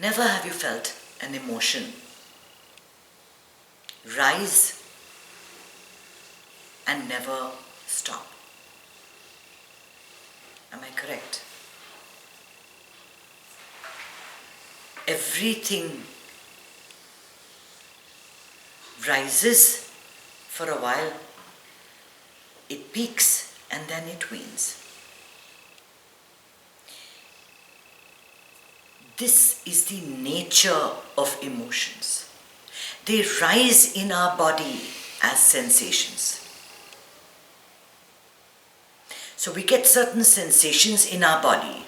Never have you felt an emotion rise and never stop. Am I correct? Everything rises for a while, it peaks and then it wanes. This is the nature of emotions. They rise in our body as sensations. So we get certain sensations in our body,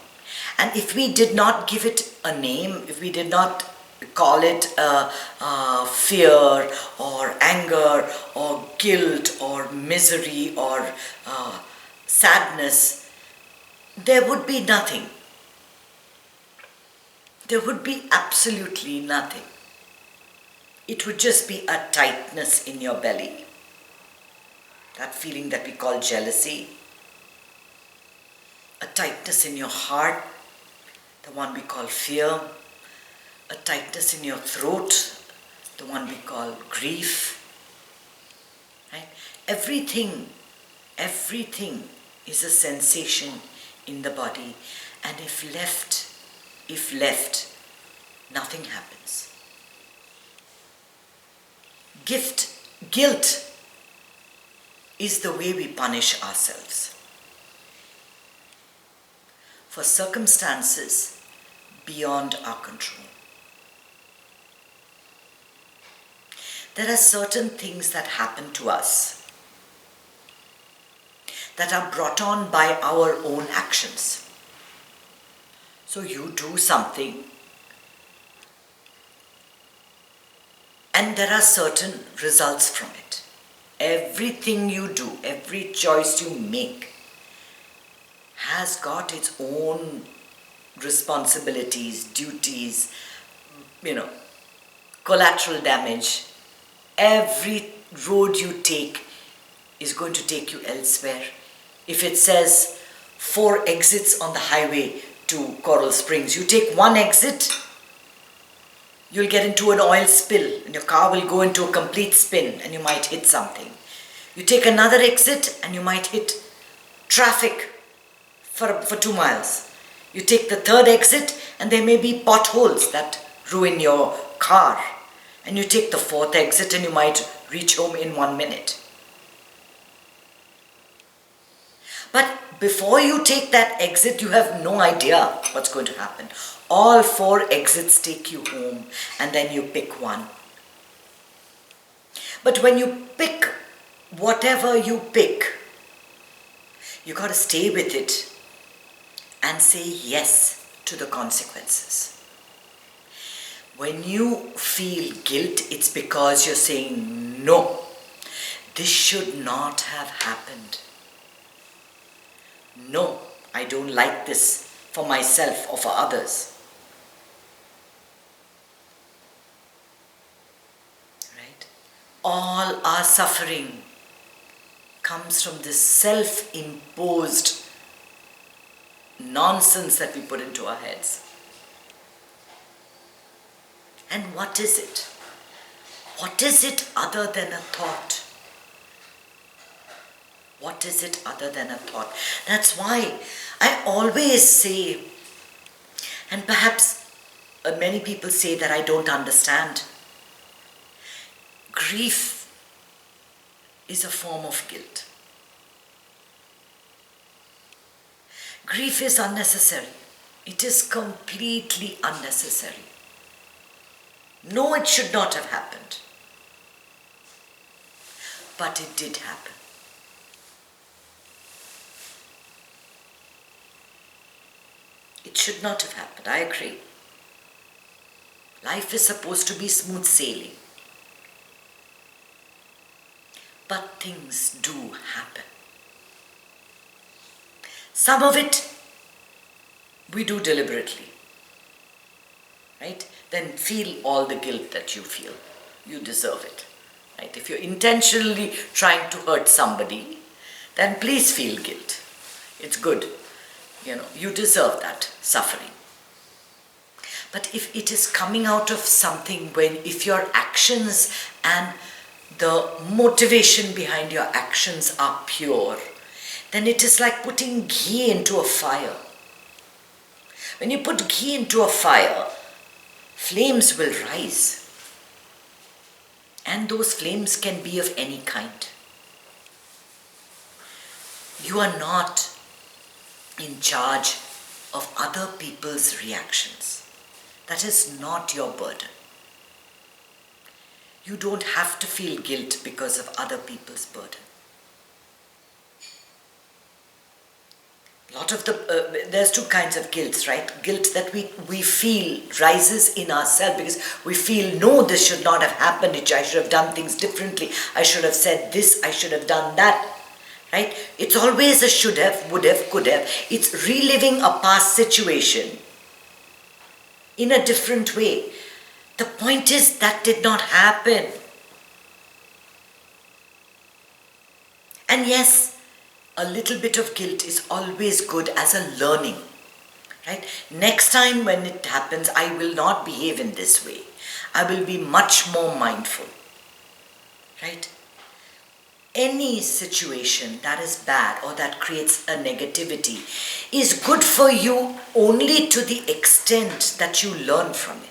and if we did not give it a name, if we did not call it fear or anger or guilt or misery or sadness, there would be nothing. There would be absolutely nothing. It would just be a tightness in your belly. That feeling that we call jealousy. A tightness in your heart, the one we call fear. A tightness in your throat, the one we call grief. Right? Everything is a sensation in the body, and if left, nothing happens. Guilt is the way we punish ourselves for circumstances beyond our control. There are certain things that happen to us that are brought on by our own actions. So you do something, and there are certain results from it. Everything you do, every choice you make has got its own responsibilities, duties, collateral damage. Every road you take is going to take you elsewhere. If it says 4 exits on the highway to Coral Springs, you take one exit, you'll get into an oil spill and your car will go into a complete spin and you might hit something. You take another exit and you might hit traffic for 2 miles. You take the third exit and there may be potholes that ruin your car. And you take the 4th exit and you might reach home in 1 minute. But before you take that exit, you have no idea what's going to happen. All 4 exits take you home, and then you pick one. But when you pick whatever you pick, you got to stay with it and say yes to the consequences. When you feel guilt, it's because you're saying, no, this should not have happened. No, I don't like this for myself or for others. Right? All our suffering comes from this self-imposed nonsense that we put into our heads. And what is it? What is it other than a thought? What is it other than a thought? That's why I always say, and perhaps many people say that I don't understand, grief is a form of guilt. Grief is unnecessary. It is completely unnecessary. No, it should not have happened. But it did happen. It should not have happened, I agree. Life is supposed to be smooth sailing. But things do happen. Some of it we do deliberately. Right? Then feel all the guilt that you feel. You deserve it. Right? If you're intentionally trying to hurt somebody, then please feel guilt. It's good. You deserve that suffering. But if it is coming out of something, if your actions and the motivation behind your actions are pure, then it is like putting ghee into a fire. When you put ghee into a fire, flames will rise. And those flames can be of any kind. You are not in charge of other people's reactions. That is not your burden. You don't have to feel guilt because of other people's burden. There's two kinds of guilt, right? Guilt that we feel rises in ourselves because we feel, no, this should not have happened. I should have done things differently. I should have said this. I should have done that, right? It's always a should have, would have, could have. It's reliving a past situation in a different way. The point is that did not happen. And yes, a little bit of guilt is always good as a learning, right? Next time when it happens, I will not behave in this way. I will be much more mindful, right? Any situation that is bad or that creates a negativity is good for you only to the extent that you learn from it.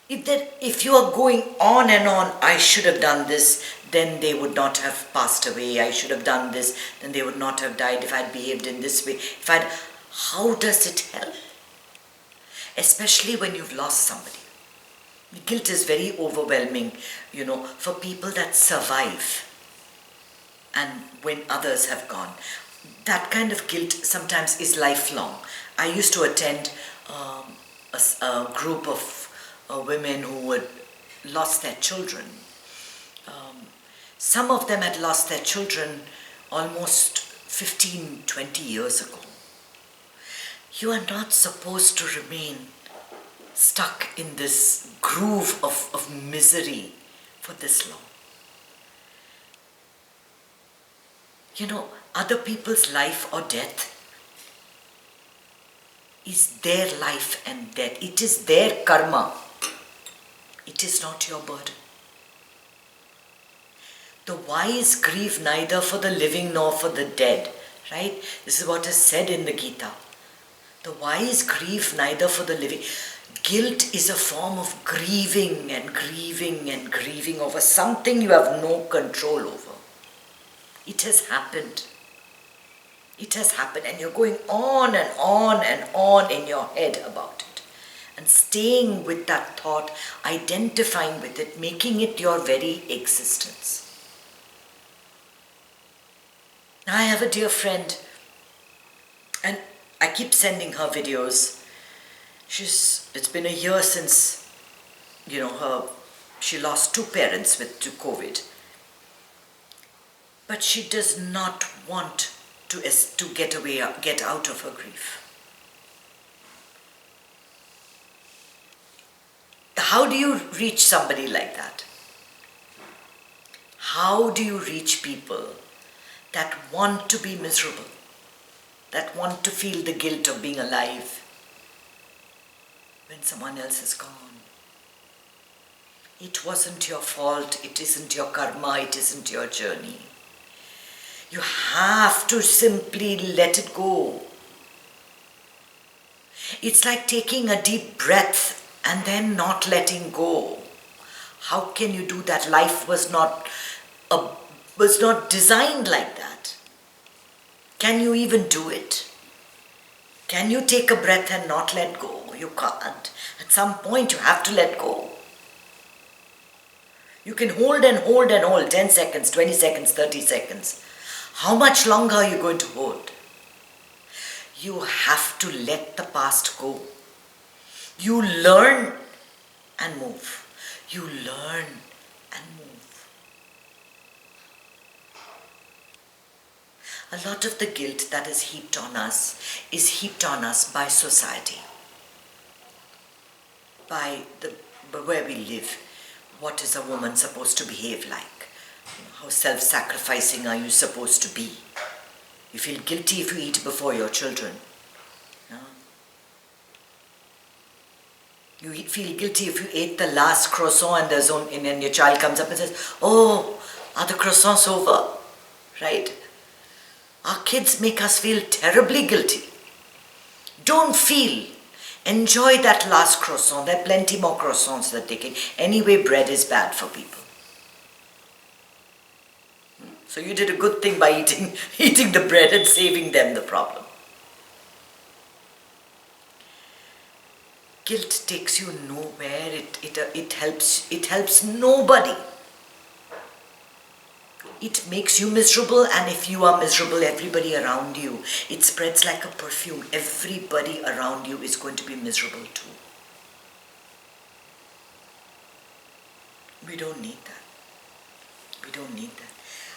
If you are going on and on, I should have done this, then they would not have passed away. I should have done this, then they would not have died if I'd behaved in this way. How does it help? Especially when you've lost somebody. Guilt is very overwhelming, for people that survive and when others have gone. That kind of guilt sometimes is lifelong. I used to attend a group of women who had lost their children. Some of them had lost their children almost 15, 20 years ago. You are not supposed to remain stuck in this groove of misery for this long. Other people's life or death is their life and death. It is their karma. It is not your burden. The wise grieve neither for the living nor for the dead, right? This is what is said in the Gita. The wise grieve neither for the living. Guilt is a form of grieving and grieving and grieving over something you have no control over. It has happened. It has happened, and you're going on and on and on in your head about it. And staying with that thought, identifying with it, making it your very existence. Now I have a dear friend, and I keep sending her videos. It's been a year since, she lost two parents to COVID. But she does not want to get out of her grief. How do you reach somebody like that? How do you reach people that want to be miserable, that want to feel the guilt of being alive when someone else is gone? It wasn't your fault, it isn't your karma, it isn't your journey. You have to simply let it go. It's like taking a deep breath and then not letting go. How can you do that? Life was not designed like that. Can you even do it? Can you take a breath and not let go? You can't. At some point you have to let go. You can hold and hold and hold 10 seconds, 20 seconds, 30 seconds. How much longer are you going to hold? You have to let the past go. You learn and move. You learn and move. A lot of the guilt that is heaped on us is heaped on us by society, by where we live. What is a woman supposed to behave like? How self-sacrificing are you supposed to be? You feel guilty if you eat before your children. You feel guilty if you ate the last croissant and your child comes up and says, "Oh, are the croissants over?" Right? Our kids make us feel terribly guilty. Don't feel. Enjoy that last croissant. There are plenty more croissants that they can. Anyway, bread is bad for people. So you did a good thing by eating the bread and saving them the problem. Guilt takes you nowhere. It helps nobody. It makes you miserable, and if you are miserable, everybody around you, it spreads like a perfume. Everybody around you is going to be miserable too. We don't need that. We don't need that.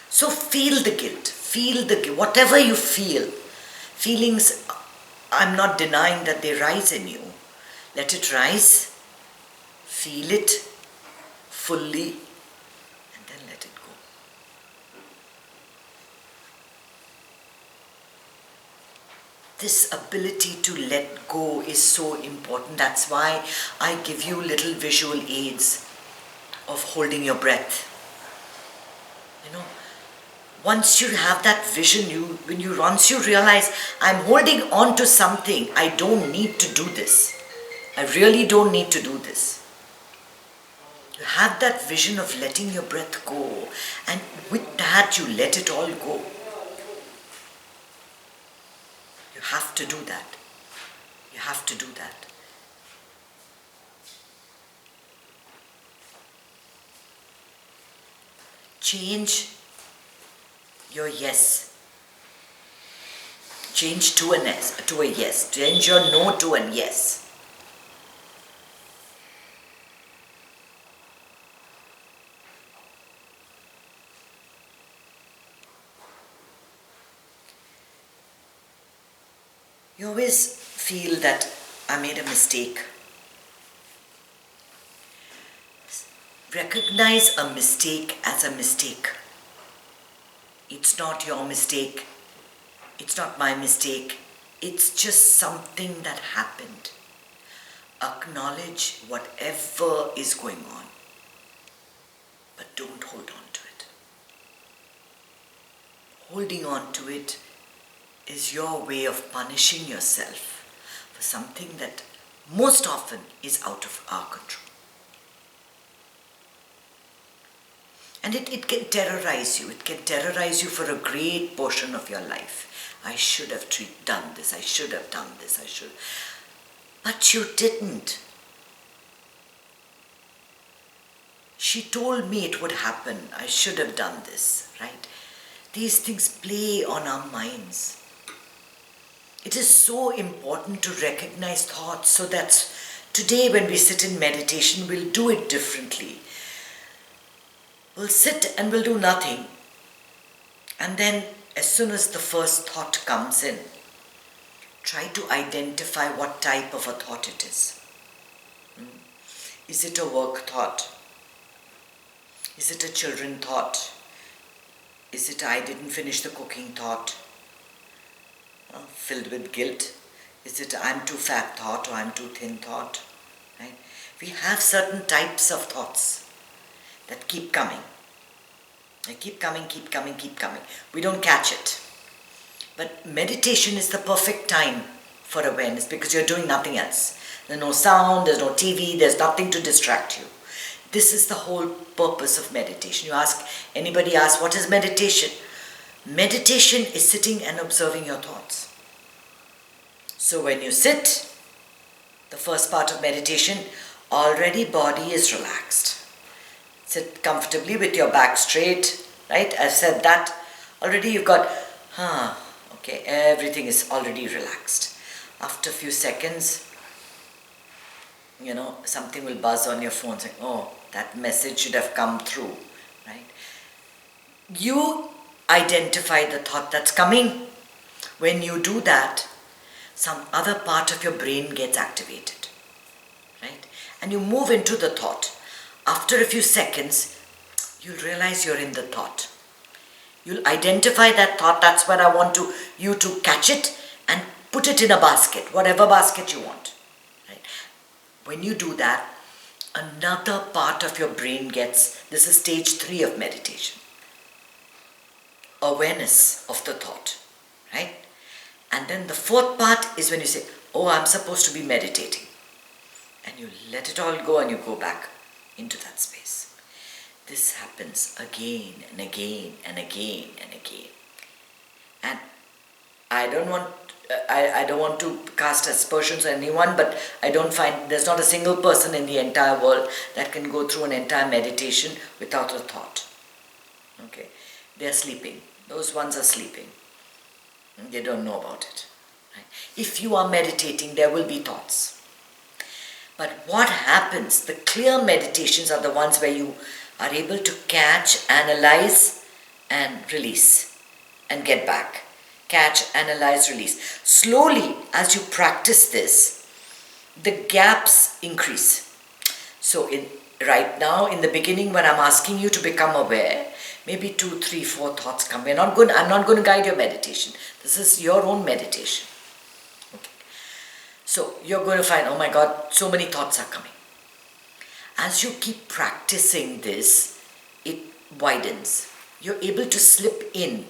So feel the guilt. Feel the guilt. Whatever you feel, feelings, I'm not denying that they rise in you. Let it rise. Feel it fully. And then let it go. This ability to let go is so important. That's why I give you little visual aids of holding your breath. Once you have that vision, once you realize, I'm holding on to something, I don't need to do this. I really don't need to do this. You have that vision of letting your breath go, and with that you let it all go. You have to do that. You have to do that. Change your yes. Change to a yes. Change your no to a yes. You always feel that I made a mistake. Recognize a mistake as a mistake. It's not your mistake. It's not my mistake. It's just something that happened. Acknowledge whatever is going on, but don't hold on to it. Holding on to it is your way of punishing yourself for something that most often is out of our control. And it can terrorize you. It can terrorize you for a great portion of your life. I should have done this. I should have done this. But you didn't. She told me it would happen. I should have done this, right? These things play on our minds. It is so important to recognize thoughts, so that today when we sit in meditation, we'll do it differently. We'll sit and we'll do nothing. And then as soon as the first thought comes in, try to identify what type of a thought it is. Is it a work thought? Is it a children thought? Is it I didn't finish the cooking thought? Filled with guilt? Is it I'm too fat thought or I'm too thin thought? Right? We have certain types of thoughts that keep coming. They keep coming. We don't catch it. But meditation is the perfect time for awareness because you're doing nothing else. There's no sound, there's no TV, there's nothing to distract you. This is the whole purpose of meditation. Anybody asks, what is meditation? Meditation is sitting and observing your thoughts. So when you sit, the first part of meditation, already body is relaxed. Sit comfortably with your back straight, right? I've said that. Already you've got, okay, everything is already relaxed. After a few seconds, something will buzz on your phone saying, oh, that message should have come through, right? You identify the thought that's coming. When you do that, some other part of your brain gets activated, right? And you move into the thought. After a few seconds, you'll realize you're in the thought. You'll identify that thought. That's where I want you to catch it and put it in a basket, whatever basket you want. Right? When you do that, another part of your brain gets, this is stage 3 of meditation, awareness of the thought, right? And then the 4th part is when you say, oh, I'm supposed to be meditating. And you let it all go and you go back into that space. This happens again and again and again and again. And I don't want to cast aspersions on anyone, but I don't find there's not a single person in the entire world that can go through an entire meditation without a thought. Okay, they're sleeping. Those ones are sleeping. They don't know about it. Right? If you are meditating, there will be thoughts. But what happens? The clear meditations are the ones where you are able to catch, analyze, and release, and get back. Catch, analyze, release. Slowly, as you practice this, the gaps increase. So right now, in the beginning, when I'm asking you to become aware, maybe 2, 3, 4 thoughts come. I'm not going to guide your meditation. This is your own meditation. Okay. So you're going to find, oh my God, so many thoughts are coming. As you keep practicing this, it widens. You're able to slip in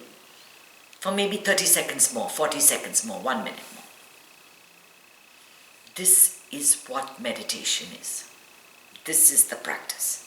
for maybe 30 seconds more, 40 seconds more, 1 minute more. This is what meditation is. This is the practice.